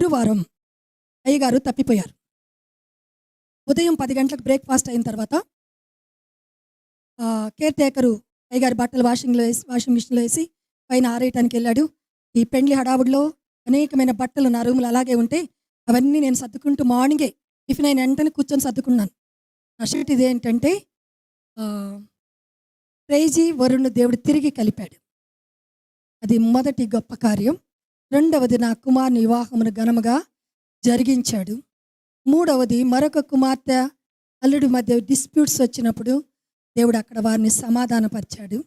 గురువారం అయ్యగారు తప్పిపోయారు. ఉదయం 10 గంటలకు బ్రేక్‌ఫాస్ట్ అయిన తర్వాత కేర్ టేకరు అయ్యగారి బట్టలు వాషింగ్ మిషన్‌లో ఏసి పైన ఆరేయటానికెళ్ళాడు. ఈ పెండ్లి హడావుడిలో అనేకమైన బట్టలు నా రూమ్‌లో అలాగే ఉంటే అవన్నీ నేను సర్దుకుంటూ మార్నింగే టిఫిన్ అయిన వెంటనే కూర్చొని సర్దుకున్నాను. నా షర్ట్ ఇదేంటంటే ఆహ్, ప్రైజీ వరుణ్‌ని దేవుడు తిరిగి కలిపాడు. అది మొదటి గొప్ప కార్యం. రెండవది నా కుమారుని వివాహమును ఘనముగా జరిగించాడు. మూడవది మరొక కుమార్తె, అల్లుడి మధ్య డిస్ప్యూట్స్ వచ్చినప్పుడు దేవుడు అక్కడ వారిని సమాధానపరిచాడు.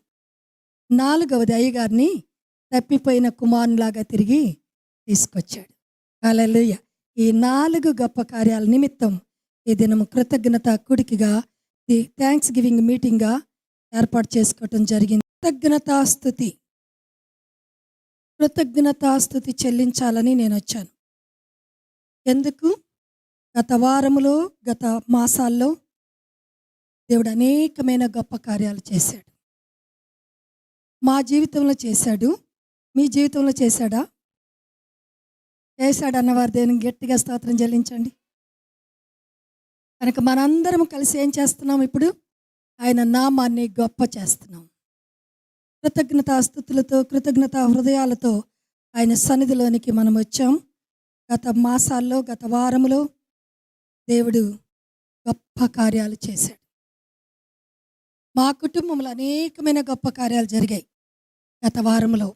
నాలుగవది అయ్యగారిని తప్పిపోయిన కుమారునిలాగా తిరిగి తీసుకొచ్చాడు. హల్లెలూయా! ఈ 4 గొప్ప కార్యాల నిమిత్తం ఈ దినం కృతజ్ఞత కూడికగా ది థ్యాంక్స్ గివింగ్ మీటింగ్‌గా ఏర్పాటు చేసుకోవటం జరిగింది. కృతజ్ఞతాస్తుతి చెల్లించాలని నేనొచ్చాను. ఎందుకు? గత వారములో, గత మాసాల్లో దేవుడు అనేకమైన గొప్ప కార్యాలు చేశాడు. మా జీవితంలో చేశాడు. మీ జీవితంలో చేశాడా? చేశాడన్నవారు దేవునికి గట్టిగా స్తోత్రం చెల్లించండి. కనుక మనందరం కలిసి ఏం చేస్తున్నాం ఇప్పుడు? ఆయన నామాన్ని గొప్ప చేస్తున్నాం. కృతజ్ఞతాస్తుతులతో, కృతజ్ఞతా హృదయాలతో ఆయన సన్నిధిలోనికి మనం వచ్చాం. గత మాసాల్లో, గత వారములో దేవుడు గొప్ప కార్యాలు చేశాడు. మా కుటుంబంలో అనేకమైన గొప్ప కార్యాలు జరిగాయి గత వారంలో,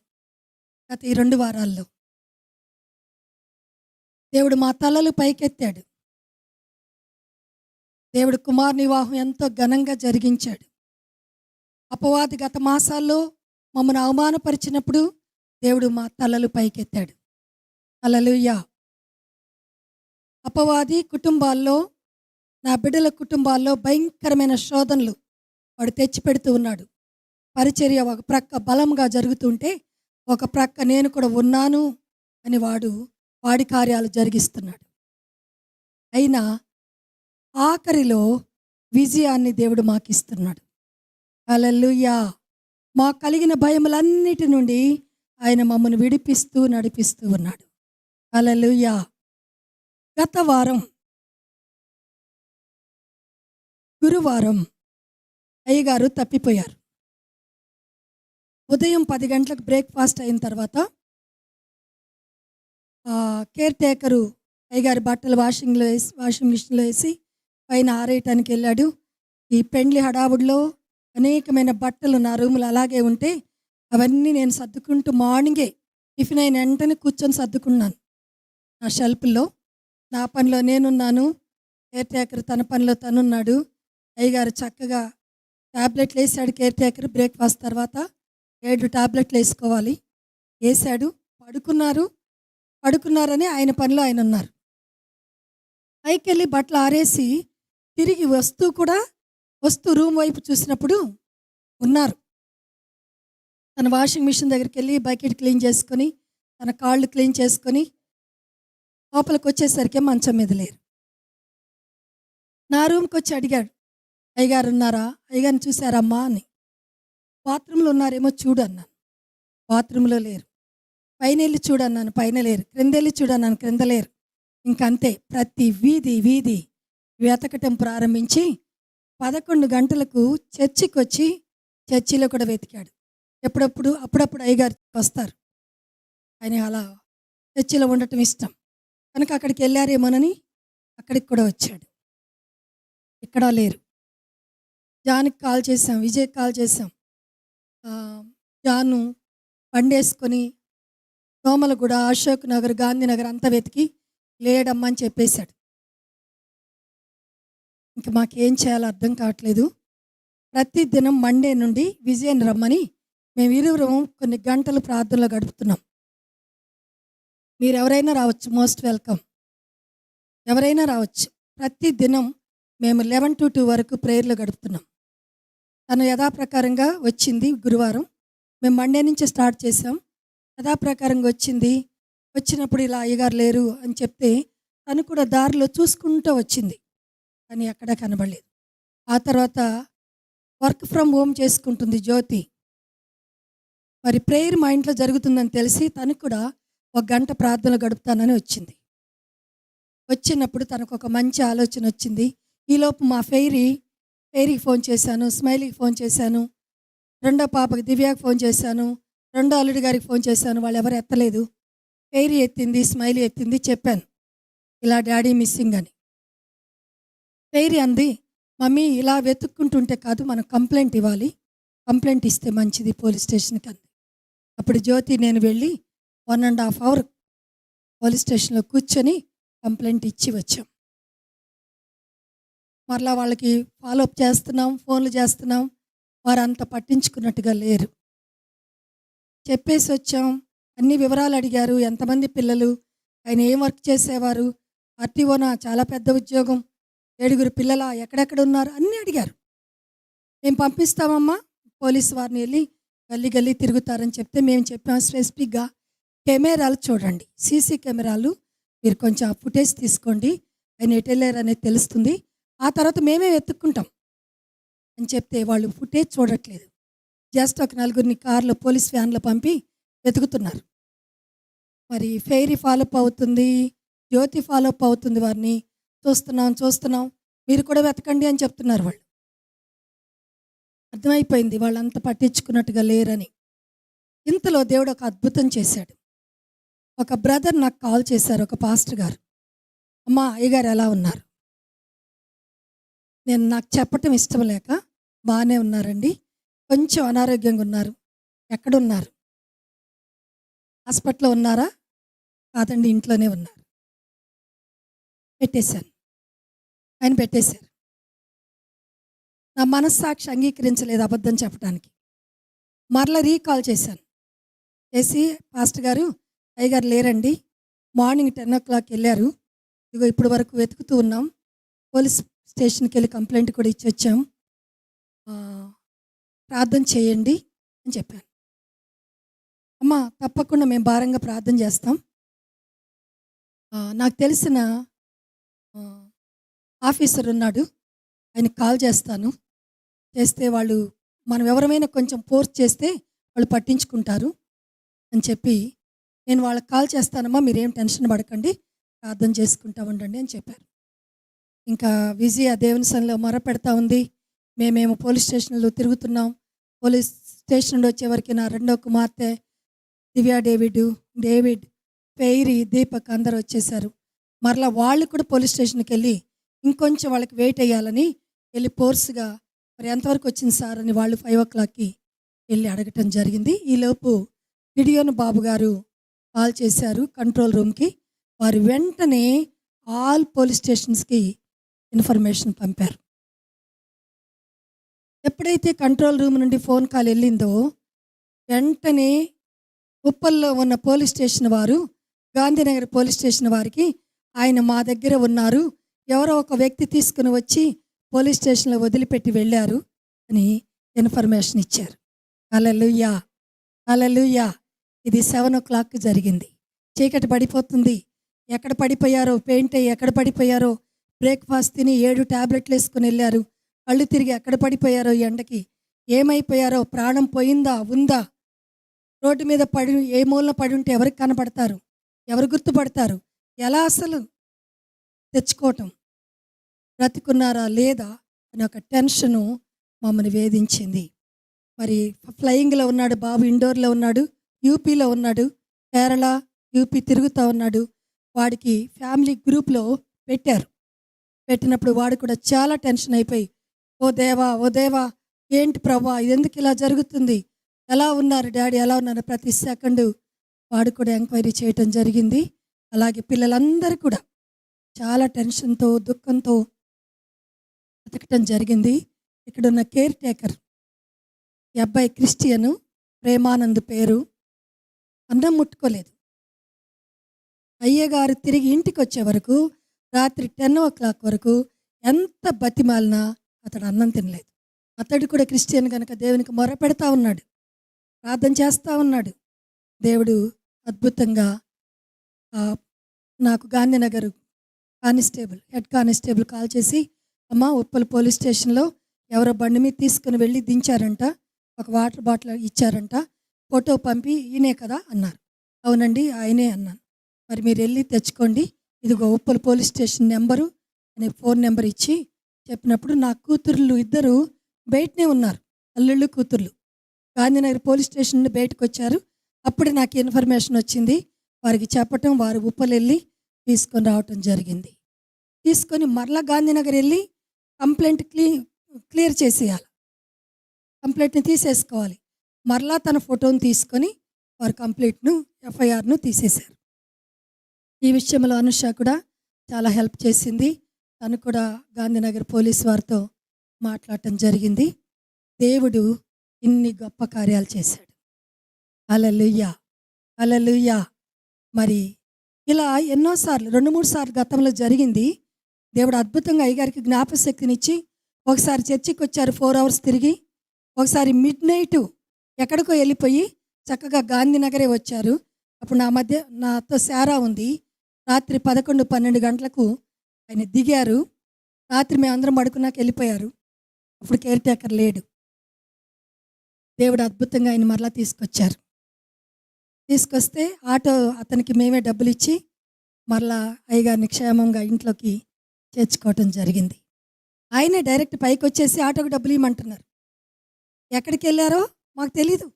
గత ఈ 2 వారాల్లో. దేవుడు మా తలలు పైకెత్తాడు. దేవుడు కుమారుని వివాహం ఎంతో ఘనంగా జరిగించాడు. అపవాది గత మాసాల్లో మమ్మల్ని అవమానపరిచినప్పుడు దేవుడు మా తలలు పైకెత్తాడు. హల్లెలూయా! అపవాది కుటుంబాల్లో, నా బిడ్డల కుటుంబాల్లో భయంకరమైన శోధనలు వాడు తెచ్చిపెడుతూ ఉన్నాడు. పరిచర్య ఒక ప్రక్క బలంగా జరుగుతుంటే, ఒక ప్రక్క నేను కూడా ఉన్నాను అని వాడి కార్యాలు జరిగిస్తున్నాడు. అయినా ఆఖరిలో విజయాన్ని దేవుడు మాకిస్తున్నాడు. హల్లెలూయా! మాకు కలిగిన భయములన్నిటి నుండి ఆయన మమ్మల్ని విడిపిస్తూ నడిపిస్తూ ఉన్నాడు. హల్లెలూయా! గత వారం గురువారం అయ్యగారు తప్పిపోయారు. ఉదయం 10 గంటలకు బ్రేక్‌ఫాస్ట్ అయిన తర్వాత కేర్ టేకరు అయ్యగారి బట్టలు వాషింగ్ మిషన్‌లో ఏసి పైన ఆరేయటానికెళ్ళాడు. ఈ పెండ్లి హడావుడిలో అనేకమైన బట్టలు నా రూమ్‌లో అలాగే ఉంటే అవన్నీ నేను సర్దుకుంటూ మార్నింగే టిఫిన్ అయిన వెంటనే కూర్చొని సర్దుకున్నాను. నా షెల్ఫ్‌లో నా పనిలో నేనున్నాను. కేర్ టేకర్ తన పనిలో తనున్నాడు. అయ్యగారు చక్కగా టాబ్లెట్లు వేసాడు. కేర్ టేకర్ బ్రేక్‌ఫాస్ట్ తర్వాత 7 టాబ్లెట్లు వేసుకోవాలి. వేసాడు. పడుకున్నారని ఆయన పనిలో ఆయన ఉన్నారు. పైకెళ్ళి బట్టలు ఆరేసి తిరిగి వస్తూ రూమ్ వైపు చూసినప్పుడు ఉన్నారు. తన వాషింగ్ మిషన్ దగ్గరికి వెళ్ళి బకెట్ క్లీన్ చేసుకొని, తన కాళ్ళు క్లీన్ చేసుకొని లోపలికి వచ్చేసరికి మంచం మీద లేరు. నా రూమ్కి వచ్చి అడిగాడు, అయ్యగారు ఉన్నారా? అయ్యగారిని చూసారమ్మా అని. బాత్రూంలో ఉన్నారేమో చూడు అన్నాను. బాత్రూంలో లేరు. పైన వెళ్ళి చూడన్నాను, పైన లేరు. క్రింద వెళ్ళి చూడన్నాను, క్రింద లేరు. ఇంకంతే ప్రతి వీధి వెతకటం ప్రారంభించి 11 గంటలకు చర్చికి వచ్చి చర్చిలో కూడా వెతికాడు. అప్పుడప్పుడు అయ్యగారు వస్తారు. ఆయన అలా చర్చిలో ఉండటం ఇష్టం కనుక అక్కడికి వెళ్ళారేమోనని అక్కడికి కూడా వచ్చాడు. ఇక్కడ లేరు. జాన్కి కాల్ చేసాం, విజయ్కి కాల్ చేసాం. జాను బండేసుకొని దోమలగూడ, అశోక్ నగర్, గాంధీనగర్ అంతా వెతికి లేడమ్మా అని చెప్పేశాడు. ఇంక మాకేం చేయాలో అర్థం కావట్లేదు. ప్రతి దినం మండే నుండి విజయని రమ్మని మేము ఇరువురం కొన్ని గంటలు ప్రార్థనలో గడుపుతున్నాం. మీరు ఎవరైనా రావచ్చు, మోస్ట్ వెల్కమ్. ఎవరైనా రావచ్చు. ప్రతి దినం మేము 11 to 2 వరకు ప్రేయర్లో గడుపుతున్నాం. తను యథాప్రకారంగా వచ్చింది. గురువారం మేము మండే నుంచి స్టార్ట్ చేసాం. యథాప్రకారంగా వచ్చినప్పుడు ఇలా అయ్యగారు లేరు అని చెప్తే తను కూడా దారిలో చూసుకుంటూ వచ్చింది, కానీ ఎక్కడా కనబడలేదు. ఆ తర్వాత వర్క్ ఫ్రమ్ హోమ్ చేసుకుంటుంది జ్యోతి. మరి ప్రేయర్ మా ఇంట్లో జరుగుతుందని తెలిసి తను కూడా 1 గంట ప్రార్థనలు గడుపుతానని వచ్చింది. వచ్చినప్పుడు తనకొక మంచి ఆలోచన వచ్చింది. ఈలోపు మా ఫెయిరీకి ఫోన్ చేశాను, స్మైలీకి ఫోన్ చేశాను, రెండో పాపకి దివ్యాకి ఫోన్ చేశాను, రెండో అల్లుడి గారికి ఫోన్ చేశాను. వాళ్ళెవరు ఎత్తలేదు. ఫెయిరీ ఎత్తింది, స్మైలీ ఎత్తింది. చెప్పాను, ఇలా డాడీ మిస్సింగ్ అని. ఫెయిరీ అంది, మమ్మీ ఇలా వెతుక్కుంటుంటే కాదు, మనం కంప్లైంట్ ఇవ్వాలి. కంప్లైంట్ ఇస్తే మంచిది పోలీస్ స్టేషన్కి అంది. అప్పుడు జ్యోతి నేను వెళ్ళి 1.5 అవర్ పోలీస్ స్టేషన్లో కూర్చొని కంప్లైంట్ ఇచ్చి వచ్చాం. మరలా వాళ్ళకి ఫాలోఅప్ చేస్తున్నాం, ఫోన్లు చేస్తున్నాం. వారు అంత పట్టించుకున్నట్టుగా లేరు. చెప్పేసి వచ్చాం. అన్ని వివరాలు అడిగారు. ఎంతమంది పిల్లలు, ఆయన ఏం వర్క్ చేసేవారు, ఆర్టీఓనా, చాలా పెద్ద ఉద్యోగం, 7 పిల్లల, ఎక్కడెక్కడ ఉన్నారు అన్నీ అడిగారు. మేము పంపిస్తామమ్మా, పోలీసు వారిని వెళ్ళి గల్లీ గల్లీ తిరుగుతారని చెప్తే మేము చెప్పాం స్పెసిఫిక్గా కెమెరాలు చూడండి, సీసీ కెమెరాలు మీరు కొంచెం ఆ ఫుటేజ్ తీసుకోండి, ఆయన ఎటు వెళ్ళారు అనేది తెలుస్తుంది, ఆ తర్వాత మేమే వెతుక్కుంటాం అని చెప్తే వాళ్ళు ఫుటేజ్ చూడట్లేదు. జస్ట్ ఒక 4 కార్లో పోలీస్ వ్యాన్లో పంపి వెతుకుతున్నారు. మరి ఫెయిరీ ఫాలోఅప్ అవుతుంది, జ్యోతి ఫాలోఅప్ అవుతుంది. వారిని చూస్తున్నాం, మీరు కూడా వెతకండి అని చెప్తున్నారు. వాళ్ళు అర్థమైపోయింది వాళ్ళంత పట్టించుకున్నట్టుగా లేరని. ఇంతలో దేవుడు ఒక అద్భుతం చేశాడు. ఒక బ్రదర్ నాకు కాల్ చేశారు, ఒక పాస్టర్ గారు. అమ్మా, అయ్యగారు ఎలా ఉన్నారు? నేను నాకు చెప్పటం ఇష్టం లేక, బాగానే ఉన్నారండి, కొంచెం అనారోగ్యంగా ఉన్నారు. ఎక్కడున్నారు? హాస్పిటల్లో ఉన్నారా? కాదండి, ఇంట్లోనే ఉన్నారు. పెట్టేశాను. ఆయన పెట్టేశారు. నా మనస్సాక్షి అంగీకరించలేదు అబద్ధం చెప్పడానికి. మరలా రీకాల్ చేశాను. చేసి, పాస్టర్ గారు, అయ్యగారు లేరండి, మార్నింగ్ 10 o'clock వెళ్ళారు, ఇదిగో ఇప్పుడు వరకు వెతుకుతూ ఉన్నాం, పోలీస్ స్టేషన్కి వెళ్ళి కంప్లైంట్ కూడా ఇచ్చి వచ్చాం, ప్రార్థన చేయండి అని చెప్పాను. అమ్మ, తప్పకుండా మేము భారంగా ప్రార్థన చేస్తాం. నాకు తెలిసిన ఆఫీసర్ ఉన్నాడు, ఆయనకి కాల్ చేస్తాను, చేస్తే వాళ్ళు మనం ఎవరమైనా కొంచెం ఫోర్స్ చేస్తే వాళ్ళు పట్టించుకుంటారు అని చెప్పి నేను వాళ్ళకి కాల్ చేస్తానమ్మా, మీరేం టెన్షన్ పడకండి, ప్రార్థన చేసుకుంటా ఉండండి అని చెప్పారు. ఇంకా విజయ దేవుని సన్నిధిలో మొరపెడతా ఉంది. మేమేమో పోలీస్ స్టేషన్లో తిరుగుతున్నాం. పోలీస్ స్టేషన్ నుండి వచ్చేవరకు నా రెండో కుమార్తె దివ్యా, డేవిడ్, ఫెయిరీ, దీపక్ అందరూ వచ్చేసారు. మరలా వాళ్ళు కూడా పోలీస్ స్టేషన్కి వెళ్ళి ఇంకొంచెం వాళ్ళకి వెయిట్ అయ్యాలని వెళ్ళి ఫోర్స్గా, మరి ఎంతవరకు వచ్చింది సార్ అని వాళ్ళు 5 o'clockకి వెళ్ళి అడగటం జరిగింది. ఈలోపు గిడియోను బాబు గారు కాల్ చేశారు కంట్రోల్ రూమ్కి. వారు వెంటనే ఆల్ పోలీస్ స్టేషన్స్కి ఇన్ఫర్మేషన్ పంపారు. ఎప్పుడైతే కంట్రోల్ రూమ్ నుండి ఫోన్ కాల్ వెళ్ళిందో వెంటనే ఉప్పల్లో ఉన్న పోలీస్ స్టేషన్ వారు, గాంధీనగర్ పోలీస్ స్టేషన్ వారికి ఆయన మా దగ్గర ఉన్నారు, ఎవరో ఒక వ్యక్తి తీసుకుని వచ్చి పోలీస్ స్టేషన్లో వదిలిపెట్టి వెళ్ళారు అని ఇన్ఫర్మేషన్ ఇచ్చారు. హల్లెలూయా, హల్లెలూయా. ఇది 7 o'clock జరిగింది. చీకటి పడిపోతుంది. ఎక్కడ పడిపోయారో, పెయింట్ అయ్యి ఎక్కడ పడిపోయారో, బ్రేక్ఫాస్ట్ తిని 7 టాబ్లెట్లు వేసుకుని వెళ్ళారు, కళ్ళు తిరిగి ఎక్కడ పడిపోయారో, ఎండకి ఏమైపోయారో, ప్రాణం పోయిందా ఉందా, రోడ్డు మీద పడి ఏ మూలన పడి ఉంటే ఎవరికి కనపడతారు, ఎవరు గుర్తుపడతారు, ఎలా అసలు తెచ్చుకోవటం, బ్రతికున్నారా లేదా అని ఒక టెన్షను మమ్మల్ని వేధించింది. మరి ఫ్లయింగ్లో ఉన్నాడు బాబు, ఇండోర్లో ఉన్నాడు, యూపీలో ఉన్నాడు, కేరళ యూపీ తిరుగుతూ ఉన్నాడు. వాడికి ఫ్యామిలీ గ్రూప్లో పెట్టారు. పెట్టినప్పుడు వాడు కూడా చాలా టెన్షన్ అయిపోయి, ఓ దేవా ఏంటి ప్రభా, ఇది ఎందుకు ఇలా జరుగుతుంది, ఎలా ఉన్నారు డాడీ, ఎలా ఉన్నారు, ప్రతి సెకండు వాడు కూడా ఎంక్వైరీ చేయటం జరిగింది. అలాగే పిల్లలందరూ కూడా చాలా టెన్షన్తో, దుఃఖంతో బతకటం జరిగింది. ఇక్కడున్న కేర్ టేకర్, ఈ అబ్బాయి క్రిస్టియను, ప్రేమానంద్ పేరు, అన్నం ముట్టుకోలేదు. అయ్యగారు తిరిగి ఇంటికి వచ్చే వరకు రాత్రి 10 o'clock వరకు ఎంత బతిమాలినా అతడు అన్నం తినలేదు. అతడు కూడా క్రిస్టియన్ కనుక దేవునికి మొర పెడతా ఉన్నాడు, ప్రార్థన చేస్తూ ఉన్నాడు. దేవుడు అద్భుతంగా నాకు గాంధీనగర్ హెడ్ కానిస్టేబుల్ కాల్ చేసి, అమ్మ, ఉప్పల్ పోలీస్ స్టేషన్లో ఎవరో బండి మీద తీసుకుని వెళ్ళి దించారంట, ఒక వాటర్ బాటిల్ ఇచ్చారంట, ఫోటో పంపి ఈయనే కదా అన్నారు. అవునండి ఆయనే అన్నాను. మరి మీరు వెళ్ళి తెచ్చుకోండి, ఇదిగో ఉప్పల్ పోలీస్ స్టేషన్ నెంబరు అనే ఫోన్ నెంబర్ ఇచ్చి చెప్పినప్పుడు నా కూతుర్లు ఇద్దరు బయటనే ఉన్నారు, అల్లుళ్ళు కూతుర్లు. గాంధీనగర్ పోలీస్ స్టేషన్ నుండి బయటకు వచ్చారు. అప్పుడే నాకు ఇన్ఫర్మేషన్ వచ్చింది. వారికి చెప్పటం, వారు ఉప్పల్ వెళ్ళి తీసుకొని రావటం జరిగింది. తీసుకొని మరలా గాంధీనగర్ వెళ్ళి కంప్లైంట్ క్లియర్ చేసేయాలి, కంప్లైంట్ని తీసేసుకోవాలి. మరలా తన ఫోటోని తీసుకొని వారు కంప్లైంట్ను ఎఫ్ఐఆర్ను తీసేశారు. ఈ విషయంలో అనుష కూడా చాలా హెల్ప్ చేసింది. తను కూడా గాంధీనగర్ పోలీస్ వారితో మాట్లాడటం జరిగింది. దేవుడు ఇన్ని గొప్ప కార్యాలు చేశాడు. హల్లెలూయా, హల్లెలూయా. మరి ఇలా ఎన్నోసార్లు 2-3 సార్లు గతంలో జరిగింది. దేవుడు అద్భుతంగా అయ్యగారికి జ్ఞాపశక్తినిచ్చి ఒకసారి చర్చికి వచ్చారు 4 అవర్స్ తిరిగి, ఒకసారి మిడ్ నైట్ ఎక్కడికో వెళ్ళిపోయి చక్కగా గాంధీనగరే వచ్చారు. అప్పుడు నాతో శారా ఉంది. రాత్రి 11-12 గంటలకు ఆయన దిగారు. రాత్రి మేమందరం పడుకున్నాక వెళ్ళిపోయారు. అప్పుడు కేర్ టేకర్ లేడు. దేవుడు అద్భుతంగా ఆయన మరలా తీసుకొచ్చారు. తీసుకొస్తే ఆటో అతనికి మేమే డబ్బులు ఇచ్చి మరలా అయ్యగారిని క్షేమంగా ఇంట్లోకి చేర్చుకోవటం జరిగింది. ఆయనే డైరెక్ట్ పైకి వచ్చేసి ఆటోకి డబ్బులు ఇవ్వమంటున్నారు. ఎక్కడికి వెళ్ళారో మాకు తెలీదు.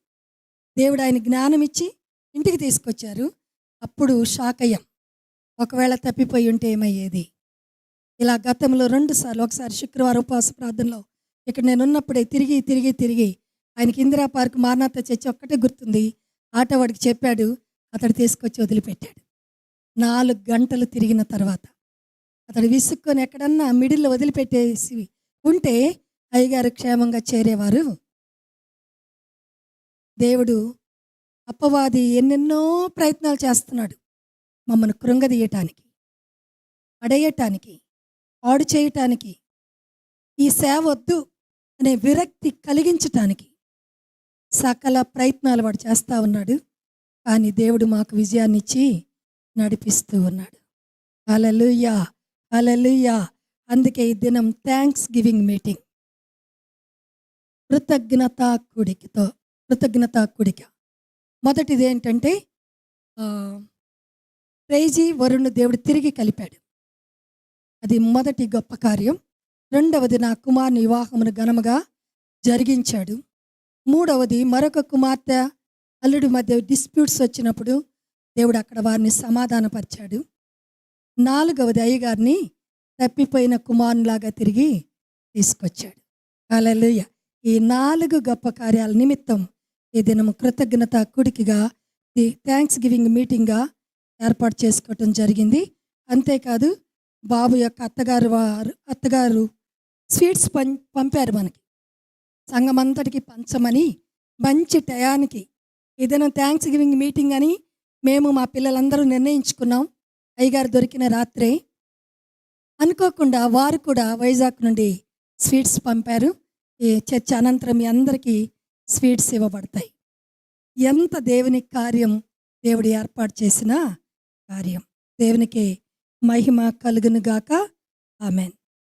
దేవుడు ఆయన జ్ఞానం ఇచ్చి ఇంటికి తీసుకొచ్చారు. అప్పుడు షాక్ అయ్యాం, ఒకవేళ తప్పిపోయి ఉంటే ఏమయ్యేది. ఇలా గతంలో 2 సార్లు, ఒకసారి శుక్రవారం ఉపవాస ప్రార్థనలో ఇక్కడ నేను ఉన్నప్పుడే తిరిగి ఆయనకి ఇందిరా పార్క్ మారనాథ చర్చి ఒక్కటే గుర్తుంది. ఆటో వాడికి చెప్పాడు, అతడు తీసుకొచ్చి వదిలిపెట్టాడు. 4 గంటలు తిరిగిన తర్వాత అతడు విసుక్కొని ఎక్కడన్నా మిడిల్లో వదిలిపెట్టేసి ఉంటే అయ్యగారు క్షేమంగా చేరేవారు. దేవుడు అపవాది ఎన్నెన్నో ప్రయత్నాలు చేస్తున్నాడు మమ్మల్ని కృంగదీయటానికి, అడేయటానికి, పాడు చేయటానికి, ఈ సేవ వద్దు అనే విరక్తి కలిగించటానికి సకల ప్రయత్నాలు వాడు చేస్తూ ఉన్నాడు. కానీ దేవుడు మాకు విజయాన్ని ఇచ్చి నడిపిస్తూ ఉన్నాడు. హల్లెలూయా, హల్లెలూయా. అందుకే ఈ దినం థ్యాంక్స్ గివింగ్ మీటింగ్, కృతజ్ఞతా కూడిక. మొదటిది ఏంటంటే ప్రైజీ వరుణ్ దేవుడు తిరిగి కలిపాడు. అది మొదటి గొప్ప కార్యం. రెండవది నా కుమారుని వివాహమును ఘనముగా జరిగించాడు. మూడవది మరొక కుమార్తె అల్లుడి మధ్య డిస్ప్యూట్స్ వచ్చినప్పుడు దేవుడు అక్కడ వారిని సమాధానపరిచాడు. నాలుగవది అయ్యగారిని తప్పిపోయిన కుమారునిలాగా తిరిగి తీసుకొచ్చాడు. హల్లెలూయా. ఈ 4 గొప్ప కార్యాల నిమిత్తం ఈ దినము కృతజ్ఞత కూడికగా ది థ్యాంక్స్ గివింగ్ మీటింగ్గా ఏర్పాటు చేసుకోవటం జరిగింది. అంతేకాదు బాబు యొక్క అత్తగారు స్వీట్స్ పంపారు మనకి, సంఘం అంతటికి పంచమని. మంచి టయానికి ఏదైనా థ్యాంక్స్ గివింగ్ మీటింగ్ అని మేము మా పిల్లలందరూ నిర్ణయించుకున్నాం. అయ్యగారు దొరికిన రాత్రే అనుకోకుండా వారు కూడా వైజాగ్ నుండి స్వీట్స్ పంపారు. ఈ చర్చ అనంతరం మీ అందరికీ స్వీట్స్ ఇవ్వబడతాయి. ఎంత దేవుని కార్యం, దేవుడు ఏర్పాటు చేసిన కార్యం. దేవునికి మహిమ కలుగును గాక. ఆమెన్.